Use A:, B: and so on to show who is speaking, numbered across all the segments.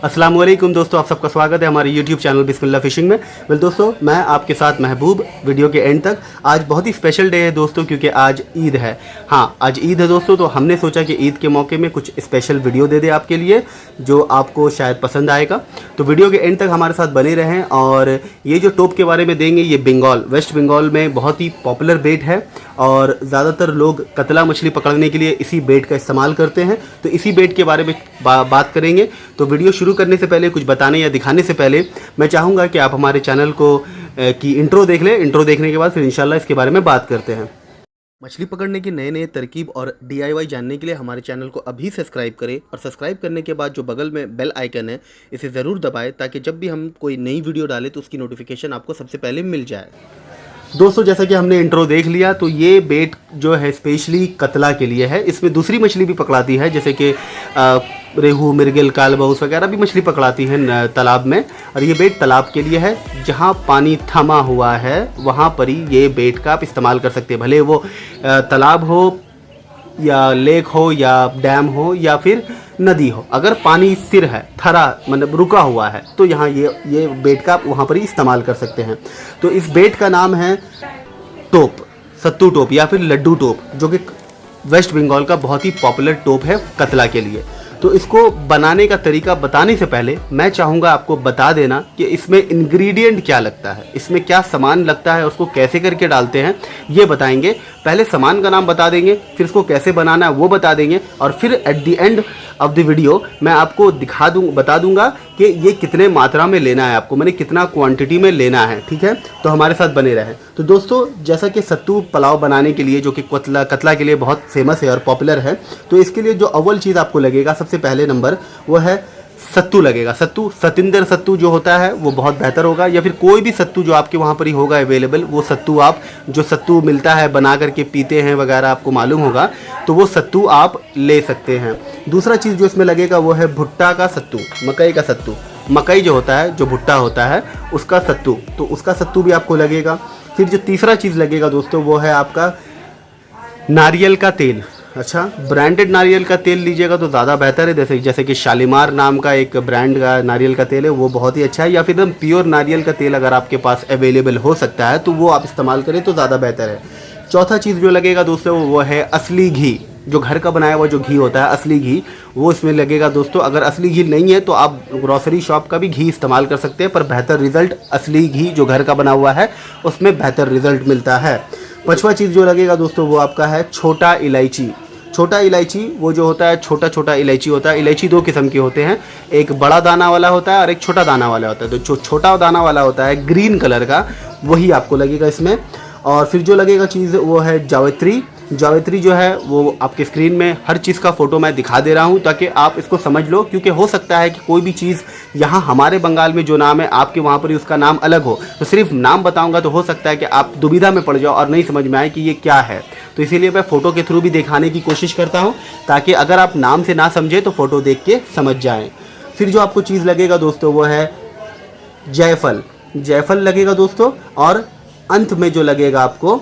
A: अस्सलामुअलैकुम दोस्तों, आप सबका स्वागत है हमारे YouTube चैनल बिस्मिल्लाह फिशिंग में। दोस्तों, मैं आपके साथ महबूब वीडियो के एंड तक। आज बहुत ही स्पेशल डे है दोस्तों, क्योंकि आज ईद है। हाँ, आज ईद है दोस्तों, तो हमने सोचा कि ईद के मौके में कुछ स्पेशल वीडियो दे दे आपके लिए, जो आपको शायद पसंद आएगा। तो वीडियो के एंड तक हमारे साथ बने रहें। और ये जो टोप के बारे में देंगे, ये बंगाल, वेस्ट बंगाल में बहुत ही पॉपुलर बेट है और ज़्यादातर लोग कतला मछली पकड़ने के लिए इसी बेट का इस्तेमाल करते हैं। तो इसी बेट के बारे में बात करेंगे। तो वीडियो शुरू करने से पहले, कुछ बताने या दिखाने से पहले, मैं चाहूँगा कि आप हमारे चैनल को की इंट्रो देख लें। इंट्रो देखने के बाद फिर इंशाल्लाह इसके बारे में बात करते हैं। मछली पकड़ने की नए नए तरकीब और DIY जानने के लिए हमारे चैनल को अभी सब्सक्राइब करें, और सब्सक्राइब करने के बाद जो बगल में बेल आइकन है, इसे ज़रूर दबाएं, ताकि जब भी हम कोई नई वीडियो डालें तो उसकी नोटिफिकेशन आपको सबसे पहले मिल जाए। दोस्तों, जैसा कि हमने इंट्रो देख लिया, तो ये बेट जो है स्पेशली कतला के लिए है। इसमें दूसरी मछली भी पकड़ाती है, जैसे कि रेहू, मिर्गल, कालबाउस वगैरह भी मछली पकड़ाती हैं तालाब में। और ये बेट तालाब के लिए है, जहाँ पानी थमा हुआ है वहाँ पर ही ये बेट का आप इस्तेमाल कर सकते हैं। भले वो तालाब हो या लेक हो या डैम हो या फिर नदी हो, अगर पानी स्थिर है, थरा मतलब रुका हुआ है, तो यहाँ ये बेट का आप वहाँ पर ही इस्तेमाल कर सकते हैं। तो इस बेट का नाम है टोप, सत्तू टोप या फिर लड्डू टोप, जो कि वेस्ट बंगाल का बहुत ही पॉपुलर टोप है कतला के लिए। तो इसको बनाने का तरीका बताने से पहले मैं चाहूँगा आपको बता देना कि इसमें इंग्रेडिएंट क्या लगता है, इसमें क्या सामान लगता है, उसको कैसे करके डालते हैं, ये बताएंगे। पहले सामान का नाम बता देंगे, फिर इसको कैसे बनाना है वो बता देंगे, और फिर at the end of the video मैं आपको बता दूंगा कि ये कितने मात्रा में लेना है आपको, मैंने कितना क्वांटिटी में लेना है। ठीक है, तो हमारे साथ बने रहें। तो दोस्तों, जैसा कि सत्तू पुलाव बनाने के लिए, जो कि कतला के लिए बहुत फेमस है और पॉपुलर है, तो इसके लिए जो अव्वल चीज़ आपको लगेगा, सबसे पहले नंबर, वो है सत्तू लगेगा। सत्तू, सतिंदर सत्तू जो होता है वो बहुत बेहतर होगा, या फिर कोई भी सत्तू जो आपके वहाँ पर ही होगा अवेलेबल, वो सत्तू आप, जो सत्तू मिलता है बना करके पीते हैं वगैरह, आपको मालूम होगा, तो वो सत्तू आप ले सकते हैं। दूसरा चीज़ जो इसमें लगेगा वो है भुट्टा का सत्तू, मकई का सत्तू। मकई जो होता है, जो भुट्टा होता है, उसका सत्तू, तो उसका सत्तू भी आपको लगेगा। फिर जो तीसरा चीज़ लगेगा दोस्तों, वो है आपका नारियल का तेल। अच्छा, ब्रांडेड नारियल का तेल लीजिएगा तो ज़्यादा बेहतर है। जैसे कि शालीमार नाम का एक ब्रांड का नारियल का तेल है, वो बहुत ही अच्छा है। या फिर एकदम प्योर नारियल का तेल अगर आपके पास अवेलेबल हो सकता है तो वो आप इस्तेमाल करें तो ज़्यादा बेहतर है। चौथा चीज़ जो लगेगा दोस्तों, वो है असली घी, जो घर का बनाया हुआ जो घी होता है, असली घी, वो इसमें लगेगा दोस्तों। अगर असली घी नहीं है तो आप ग्रॉसरी शॉप का भी घी इस्तेमाल कर सकते हैं, पर बेहतर रिज़ल्ट असली घी जो घर का बना हुआ है उसमें बेहतर रिज़ल्ट मिलता है। पांचवा चीज़ जो लगेगा दोस्तों, वो आपका है छोटा इलायची। छोटा इलायची वो जो होता है, छोटा छोटा इलायची होता है। इलायची दो किस्म के होते हैं, एक बड़ा दाना वाला होता है और एक छोटा दाना वाला होता है। तो जो छोटा दाना वाला होता है ग्रीन कलर का, वही आपको लगेगा इसमें। और फिर जो लगेगा चीज़ वो है जावित्री। जावित्री जो है वो आपके स्क्रीन में हर चीज़ का फ़ोटो मैं दिखा दे रहा हूँ, ताकि आप इसको समझ लो, क्योंकि हो सकता है कि कोई भी चीज़ यहाँ हमारे बंगाल में जो नाम है, आपके वहाँ पर ही उसका नाम अलग हो। तो सिर्फ नाम बताऊँगा तो हो सकता है कि आप दुविधा में पड़ जाओ और नहीं समझ में आए कि ये क्या है। तो इसीलिए मैं फ़ोटो के थ्रू भी दिखाने की कोशिश करता हूँ, ताकि अगर आप नाम से ना समझे तो फ़ोटो देख के समझ जाएँ। फिर जो आपको चीज़ लगेगा दोस्तों, वो है जायफल। जायफल लगेगा दोस्तों, और अंत में जो लगेगा आपको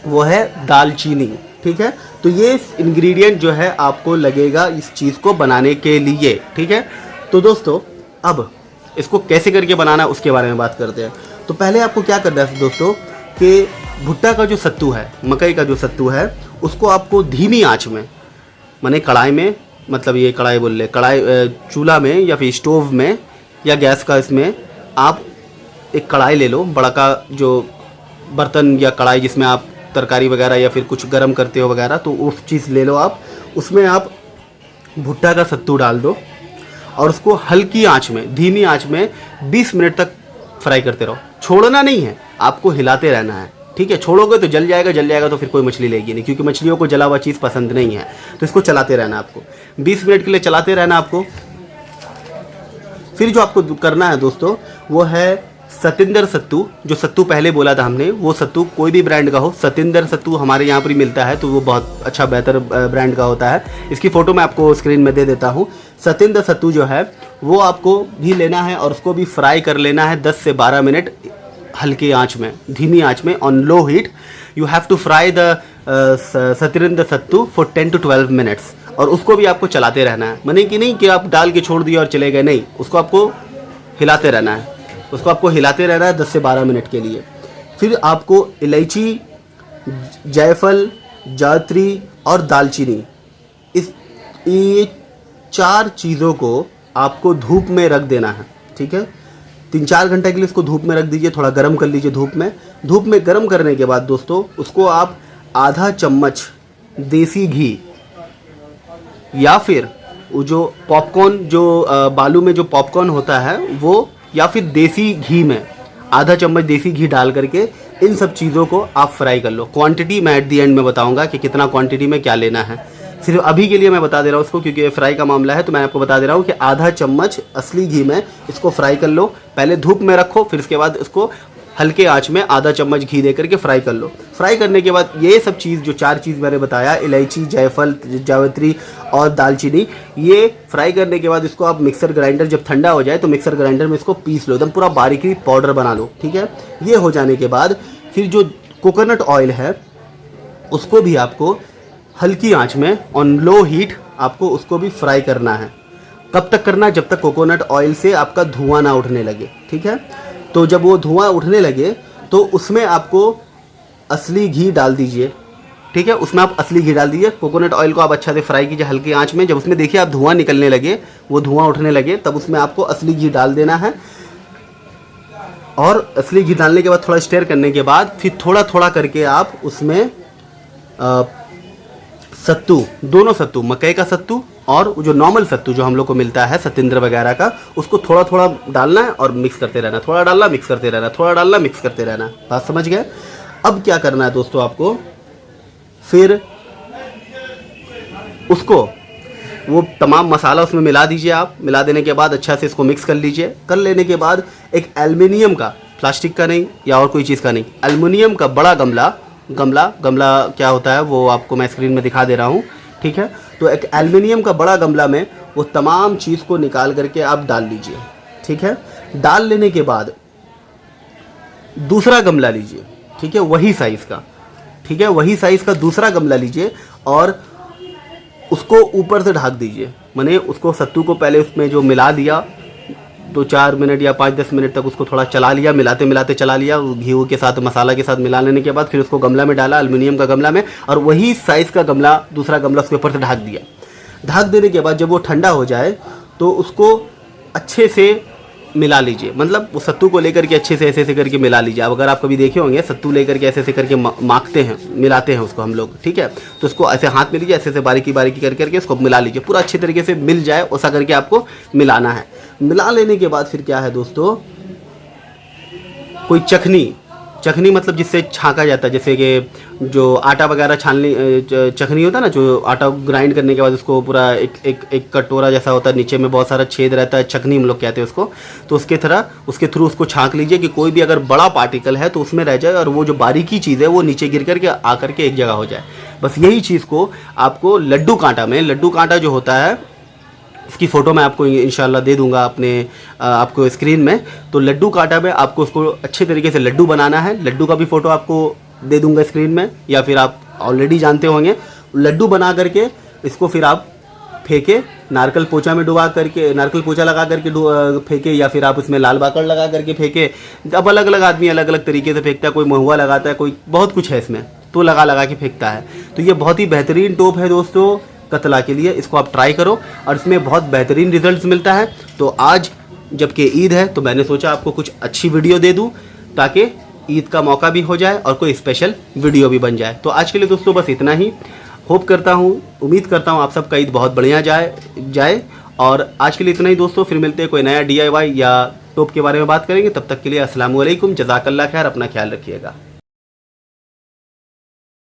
A: वो है दालचीनी। ठीक है, तो ये इंग्रेडिएंट जो है आपको लगेगा इस चीज़ को बनाने के लिए। ठीक है, तो दोस्तों अब इसको कैसे करके बनाना है उसके बारे में बात करते हैं। तो पहले आपको क्या करना है दोस्तों, कि भुट्टा का जो सत्तू है, मकई का जो सत्तू है, उसको आपको धीमी आंच में, माने कढ़ाई में, मतलब ये कढ़ाई बोल ले, कढ़ाई चूल्हा में या फिर स्टोव में या गैस का, इसमें आप एक कढ़ाई ले लो, बड़ा का जो बर्तन या कढ़ाई जिसमें आप तरकारी वगैरह या फिर कुछ गर्म करते हो वगैरह, तो उस चीज़ ले लो आप। उसमें आप भुट्टा का सत्तू डाल दो और उसको हल्की आंच में, धीमी आंच में 20 मिनट तक फ्राई करते रहो। छोड़ना नहीं है, आपको हिलाते रहना है। ठीक है, छोड़ोगे तो जल जाएगा तो फिर कोई मछली लेगी नहीं, क्योंकि मछलियों को जला हुआ चीज़ पसंद नहीं है। तो इसको चलाते रहना आपको, 20 मिनट के लिए चलाते रहना आपको। फिर जो आपको करना है दोस्तों, वो है सतिंदर सत्तू, जो सत्तू पहले बोला था हमने, वो सत्तू कोई भी ब्रांड का हो, सतिंदर सत्तू हमारे यहाँ पर ही मिलता है, तो वो बहुत अच्छा बेहतर ब्रांड का होता है। इसकी फ़ोटो मैं आपको स्क्रीन में दे देता हूँ। सतिंदर सत्तू जो है वो आपको भी लेना है और उसको भी फ्राई कर लेना है 10 से 12 मिनट हल्की आंच में, धीमी आंच में, on low heat. You have to fry the सतिंदर सत्तू फॉर 10 to 12 मिनट्स। और उसको भी आपको चलाते रहना है, माने कि नहीं कि आप डाल के छोड़ दिए और चले गए, नहीं, उसको आपको हिलाते रहना है, उसको आपको हिलाते रहना है 10 से 12 मिनट के लिए। फिर आपको इलायची, जायफल, जावित्री और दालचीनी, ये 4 चीज़ों को आपको धूप में रख देना है। ठीक है, 3-4 घंटे के लिए इसको धूप में रख दीजिए, थोड़ा गर्म कर लीजिए धूप में। धूप में गर्म करने के बाद दोस्तों उसको आप आधा चम्मच देसी घी या फिर वो जो पॉपकॉर्न, जो बालू में जो पॉपकॉर्न होता है वो, या फिर देसी घी में आधा चम्मच देसी घी डाल करके इन सब चीज़ों को आप फ्राई कर लो। क्वांटिटी मैं एट दी एंड में बताऊंगा कि कितना क्वांटिटी में क्या लेना है, सिर्फ अभी के लिए मैं बता दे रहा हूँ उसको, क्योंकि ये फ्राई का मामला है तो मैं आपको बता दे रहा हूँ कि आधा चम्मच असली घी में इसको फ्राई कर लो। पहले धूप में रखो, फिर इसके बाद इसको हल्के आंच में आधा चम्मच घी दे करके फ्राई कर लो। फ्राई करने के बाद ये सब चीज़, जो 4 चीज़ मैंने बताया, इलायची, जायफल, जावित्री और दालचीनी, ये फ्राई करने के बाद इसको आप मिक्सर ग्राइंडर, जब ठंडा हो जाए तो मिक्सर ग्राइंडर में इसको पीस लो, एकदम पूरा बारीकी पाउडर बना लो। ठीक है, ये हो जाने के बाद फिर जो कोकोनट ऑयल है उसको भी आपको हल्की आंच में ऑन लो हीट आपको उसको भी फ्राई करना है। कब तक करना है? जब तक कोकोनट ऑयल से आपका धुआं ना उठने लगे। ठीक है, तो जब वो धुआं उठने लगे तो उसमें आपको असली घी डाल दीजिए। ठीक है, उसमें आप असली घी डाल दीजिए। कोकोनट ऑयल को आप अच्छा से फ्राई कीजिए हल्की आंच में। जब उसमें देखिए आप धुआं निकलने लगे, वो धुआं उठने लगे, तब उसमें आपको असली घी डाल देना है। और असली घी डालने के बाद थोड़ा स्टेयर करने के बाद फिर थोड़ा थोड़ा करके आप उसमें सत्तू, दोनों सत्तू, मकई का सत्तू और जो नॉर्मल सत्तू जो हम लोग को मिलता है सतिंद्र वगैरह का, उसको थोड़ा थोड़ा डालना है और मिक्स करते रहना, थोड़ा डालना, मिक्स करते रहना, थोड़ा डालना, मिक्स करते रहना। बात समझ गए? अब क्या करना है दोस्तों आपको, फिर उसको वो तमाम मसाला उसमें मिला दीजिए आप। मिला देने के बाद अच्छा से इसको मिक्स कर लीजिए। कर लेने के बाद एक एल्युमिनियम का, प्लास्टिक का नहीं या और कोई चीज़ का नहीं, एल्युमिनियम का बड़ा गमला क्या होता है वो आपको मैं स्क्रीन में दिखा दे रहा हूँ। ठीक है, तो एक एल्युमिनियम का बड़ा गमला में वो तमाम चीज़ को निकाल करके आप डाल लीजिए। ठीक है, डाल लेने के बाद दूसरा गमला लीजिए। ठीक है, वही साइज़ का, ठीक है, वही साइज़ का दूसरा गमला लीजिए और उसको ऊपर से ढक दीजिए। माने उसको सत्तू को पहले उसमें जो मिला दिया, 2-4 मिनट या 5-10 मिनट तक उसको थोड़ा चला लिया, मिलाते मिलाते चला लिया, घी के साथ, मसाला के साथ मिला लेने के बाद फिर उसको गमला में डाला, एल्युमिनियम का गमला में, और वही साइज़ का गमला, दूसरा गमला उसके ऊपर से ढक दिया। ढक देने के बाद जब वो ठंडा हो जाए तो उसको अच्छे से मिला लीजिए। मतलब वो सत्तू को लेकर के अच्छे से ऐसे ऐसे करके मिला लीजिए। अब अगर आप कभी देखे होंगे सत्तू लेकर के ऐसे ऐसे करके माखते हैं, मिलाते हैं उसको हम लोग। ठीक है, तो उसको ऐसे हाथ में लीजिए, ऐसे ऐसे बारीकी बारीकी करके उसको मिला लीजिए, पूरा अच्छे तरीके से मिल जाए वैसा करके आपको मिलाना है। मिला लेने के बाद फिर क्या है दोस्तों, कोई चखनी मतलब जिससे छाका जाता है, जैसे कि जो आटा वगैरह छानने, चखनी होता है ना, जो आटा ग्राइंड करने के बाद उसको पूरा एक कटोरा जैसा होता है, नीचे में बहुत सारा छेद रहता है, चखनी हम लोग कहते हैं उसको। तो उसके थ्रू उसको छाँक लीजिए कि कोई भी अगर बड़ा पार्टिकल है तो उसमें रह जाए और वो जो बारीकी चीज़ है वो नीचे गिर करके आकर के एक जगह हो जाए। बस यही चीज़ को आपको लड्डू कांटा जो होता है, इसकी फ़ोटो मैं आपको इंशाल्लाह दे दूंगा आपको स्क्रीन में। तो लड्डू कांटा में आपको उसको अच्छे तरीके से लड्डू बनाना है। लड्डू का भी फ़ोटो आपको दे दूंगा स्क्रीन में, या फिर आप ऑलरेडी जानते होंगे। लड्डू बना करके इसको फिर आप फेंके, नारकल पोचा में डुबा करके, नारकल पोचा लगा करके फेंके, या फिर आप इसमें लाल बाकड़ लगा करके फेंके। अब अलग अलग आदमी अलग अलग तरीके से फेंकता है, कोई महुआ लगाता है, कोई बहुत कुछ है इसमें, तो लगा के फेंकता है। तो ये बहुत ही बेहतरीन टोप है दोस्तों कतला के लिए, इसको आप ट्राई करो और इसमें बहुत बेहतरीन रिजल्ट्स मिलता है। तो आज जबकि ईद है तो मैंने सोचा आपको कुछ अच्छी वीडियो दे दूं ताकि ईद का मौका भी हो जाए और कोई स्पेशल वीडियो भी बन जाए। तो आज के लिए दोस्तों बस इतना ही। उम्मीद करता हूँ आप सबका ईद बहुत बढ़िया जाए। और आज के लिए इतना ही दोस्तों, फिर मिलते हैं कोई नया DIY या टोप के बारे में बात करेंगे। तब तक के लिए अस्सलाम वालेकुम, जज़ाकल्लाह खैर, अपना ख्याल रखिएगा।